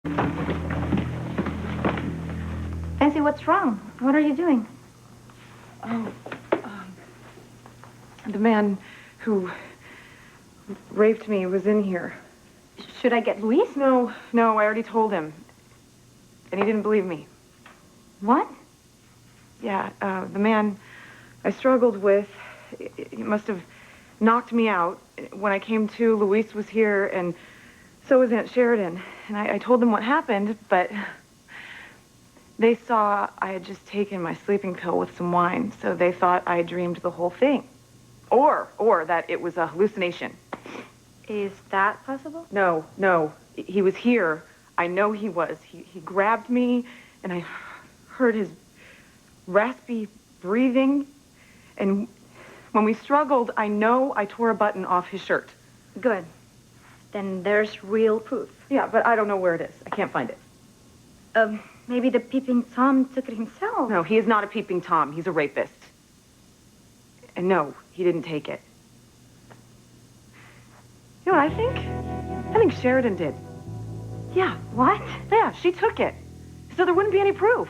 Fancy, what's wrong? What are you doing? Oh, the man who raped me was in here. Should I get Luis? No, I already told him. And he didn't believe me. What? Yeah, the man I struggled with, he must have knocked me out. When I came to, Luis was here, and so was Aunt Sheridan. And I told them what happened, but they saw I had just taken my sleeping pill with some wine, so they thought I dreamed the whole thing. Or that it was a hallucination. Is that possible? No. He was here. I know he was. He grabbed me, and I heard his raspy breathing. And when we struggled, I know I tore a button off his shirt. Good. Then there's real proof. Yeah, but I don't know where it is. I can't find it. Maybe the peeping Tom took it himself. No, he is not a peeping Tom. He's a rapist. And no, he didn't take it. You know what I think? I think Sheridan did. Yeah, what? Yeah, she took it. So there wouldn't be any proof.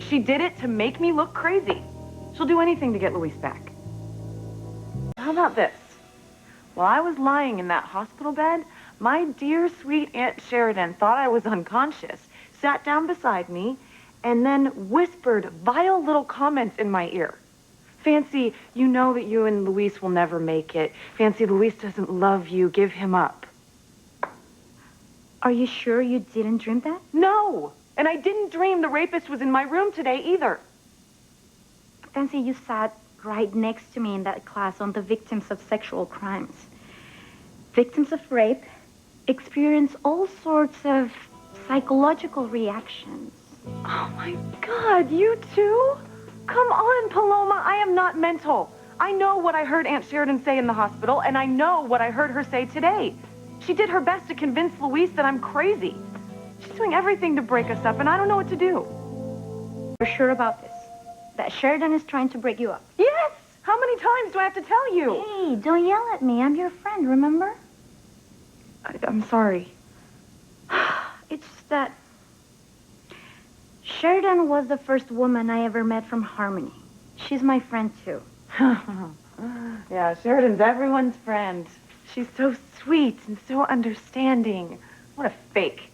She did it to make me look crazy. She'll do anything to get Luis back. How about this? While I was lying in that hospital bed, my dear, sweet Aunt Sheridan thought I was unconscious, sat down beside me, and then whispered vile little comments in my ear. Fancy, you know that you and Luis will never make it. Fancy, Luis doesn't love you. Give him up. Are you sure you didn't dream that? No! And I didn't dream the rapist was in my room today either. Fancy, you sat right next to me in that class on the victims of sexual crimes. Victims of rape experience all sorts of psychological reactions. Oh, my God, you too? Come on, Paloma, I am not mental. I know what I heard Aunt Sheridan say in the hospital, and I know what I heard her say today. She did her best to convince Luis that I'm crazy. She's doing everything to break us up, and I don't know what to do. You're sure about this? That Sheridan is trying to break you up? Yes! How many times do I have to tell you? Hey, don't yell at me. I'm your friend, remember? I'm sorry. It's just that Sheridan was the first woman I ever met from Harmony. She's my friend, too. Yeah, Sheridan's everyone's friend. She's so sweet and so understanding. What a fake.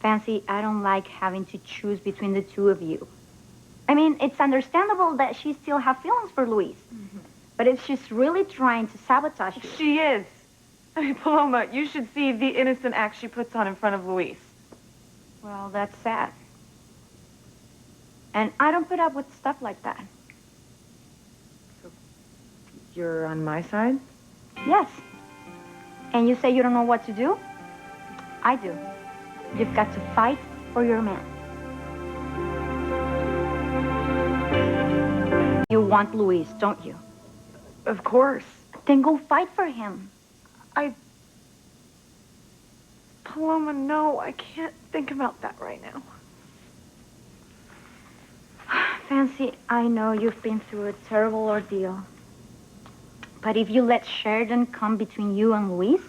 Fancy, I don't like having to choose between the two of you. I mean, it's understandable that she still has feelings for Luis. Mm-hmm. But if she's really trying to sabotage you... She is. I mean, Paloma, you should see the innocent act she puts on in front of Luis. Well, that's sad. And I don't put up with stuff like that. So, you're on my side? Yes. And you say you don't know what to do? I do. You've got to fight for your man. You want Luis, don't you? Of course. Then go fight for him. Paloma, no, I can't think about that right now. Fancy, I know you've been through a terrible ordeal. But if you let Sheridan come between you and Luis,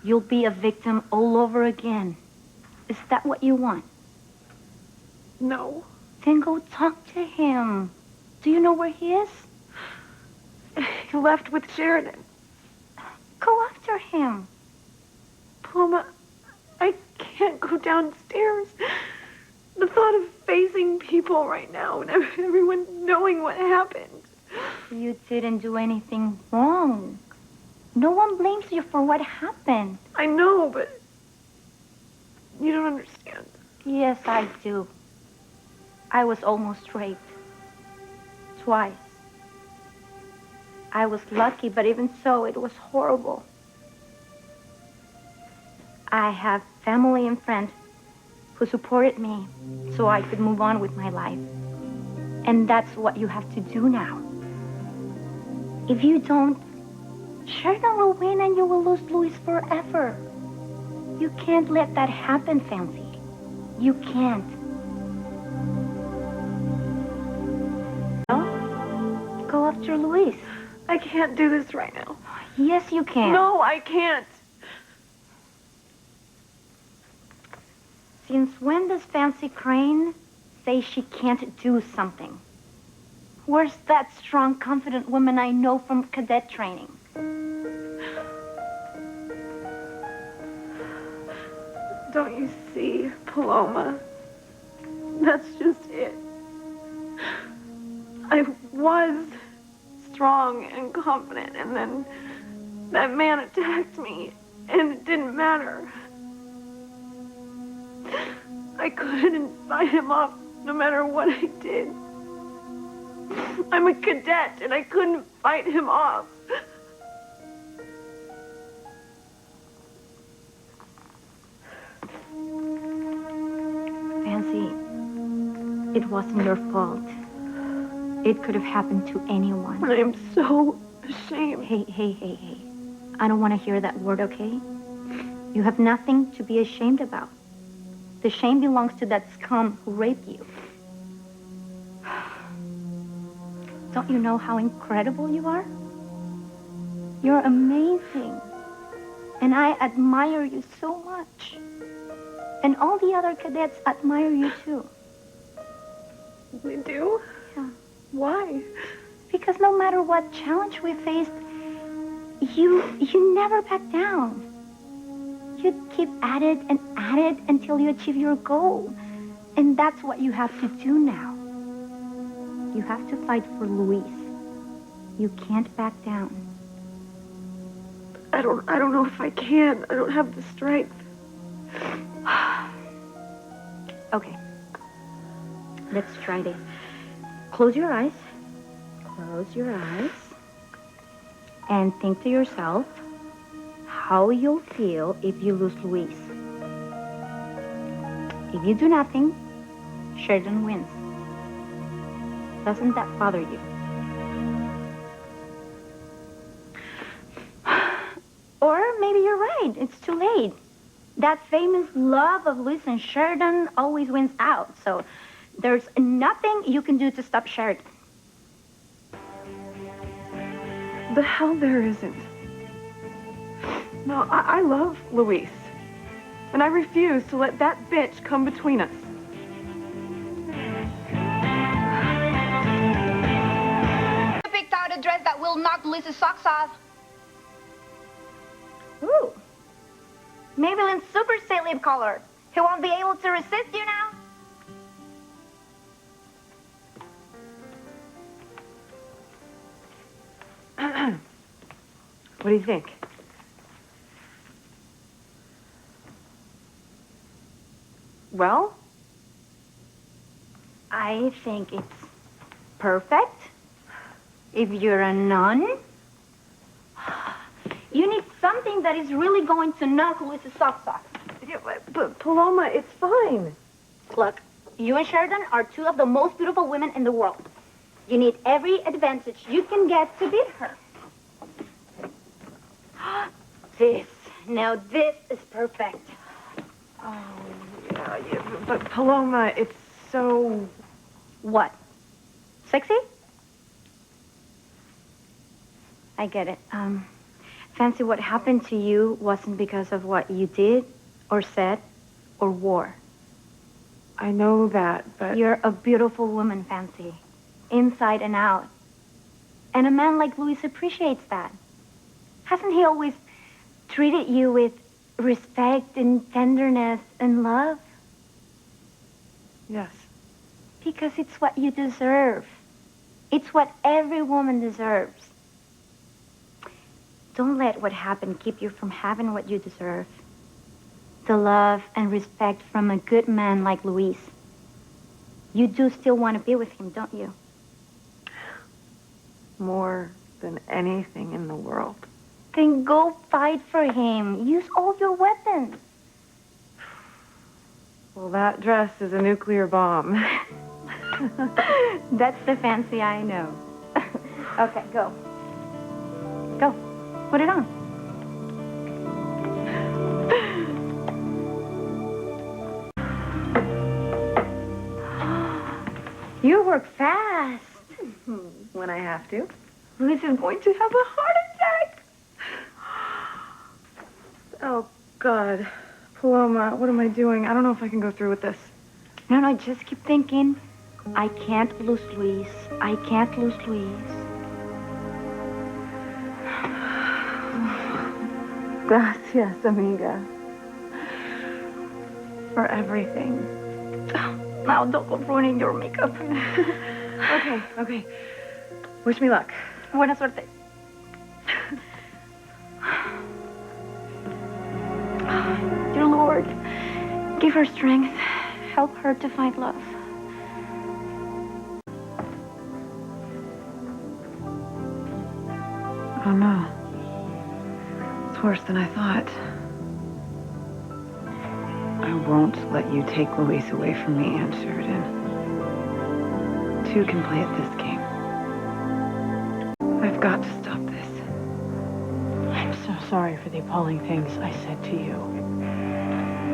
you'll be a victim all over again. Is that what you want? No. Then go talk to him. Do you know where he is? He left with Sheridan. Go after him. Paloma, I can't go downstairs. The thought of facing people right now and everyone knowing what happened. You didn't do anything wrong. No one blames you for what happened. I know, but you don't understand. Yes, I do. I was almost raped. Twice. I was lucky, but even so, it was horrible. I have family and friends who supported me so I could move on with my life. And that's what you have to do now. If you don't, Sheridan will win and you will lose Luis forever. You can't let that happen, Fancy. You can't. No? Go after Luis. I can't do this right now. Yes, you can. No, I can't. Since when does Fancy Crane say she can't do something? Where's that strong, confident woman I know from cadet training? Don't you see, Paloma? That's just it. I was strong and confident, and then that man attacked me, and it didn't matter. I couldn't fight him off no matter what I did. I'm a cadet, and I couldn't fight him off. Fancy, it wasn't your fault. It could have happened to anyone. I am so ashamed. Hey. I don't want to hear that word, okay? You have nothing to be ashamed about. The shame belongs to that scum who raped you. Don't you know how incredible you are? You're amazing. And I admire you so much. And all the other cadets admire you too. We do? Yeah. Why? Because no matter what challenge we faced, you never back down. You keep at it until you achieve your goal. And that's what you have to do now. You have to fight for Luis. You can't back down. I don't know if I can. I don't have the strength. Okay. Let's try this. Close your eyes. Close your eyes. And think to yourself how you'll feel if you lose Luis. If you do nothing, Sheridan wins. Doesn't that bother you? Or maybe you're right. It's too late. That famous love of Luis and Sheridan always wins out. So there's nothing you can do to stop Sheridan. The hell there isn't. No, I love Luis. And I refuse to let that bitch come between us. I picked out a dress that will knock Luis's socks off. Ooh. Maybelline's super state lip color. He won't be able to resist you now. What do you think? Well? I think it's perfect. If you're a nun, you need something that is really going to knock Luis's socks off. Yeah, but Paloma, it's fine. Look, you and Sheridan are two of the most beautiful women in the world. You need every advantage you can get to beat her. Now this is perfect. Oh, yeah, but Paloma, it's so... What? Sexy? I get it. Fancy, what happened to you wasn't because of what you did or said or wore. I know that, but... You're a beautiful woman, Fancy. Inside and out. And a man like Luis appreciates that. Hasn't he always treated you with respect and tenderness and love? Yes. Because it's what you deserve. It's what every woman deserves. Don't let what happened keep you from having what you deserve. The love and respect from a good man like Luis. You do still want to be with him, don't you? More than anything in the world. Then go fight for him. Use all your weapons. Well, that dress is a nuclear bomb. That's the Fancy I know. Okay, go. Go. Put it on. You work fast. When I have to. Luis is going to have a heart attack. Oh, God. Paloma, what am I doing? I don't know if I can go through with this. No, just keep thinking. I can't lose Luis. I can't lose Luis. Gracias, amiga. For everything. Now don't go ruining your makeup. Okay. Wish me luck. Buena suerte. Dear Lord, give her strength. Help her to find love. Oh no. It's worse than I thought. I won't let you take Luis away from me, Aunt Sheridan. Two can play at this game. I've got to stop this. I'm so sorry for the appalling things I said to you.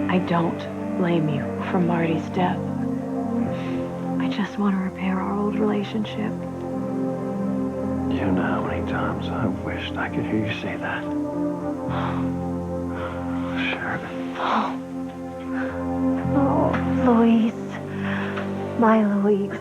I don't blame you for Marty's death. I just want to repair our old relationship. You know how many times I've wished I could hear you say that. Sheridan. Oh, Luis. My Luis.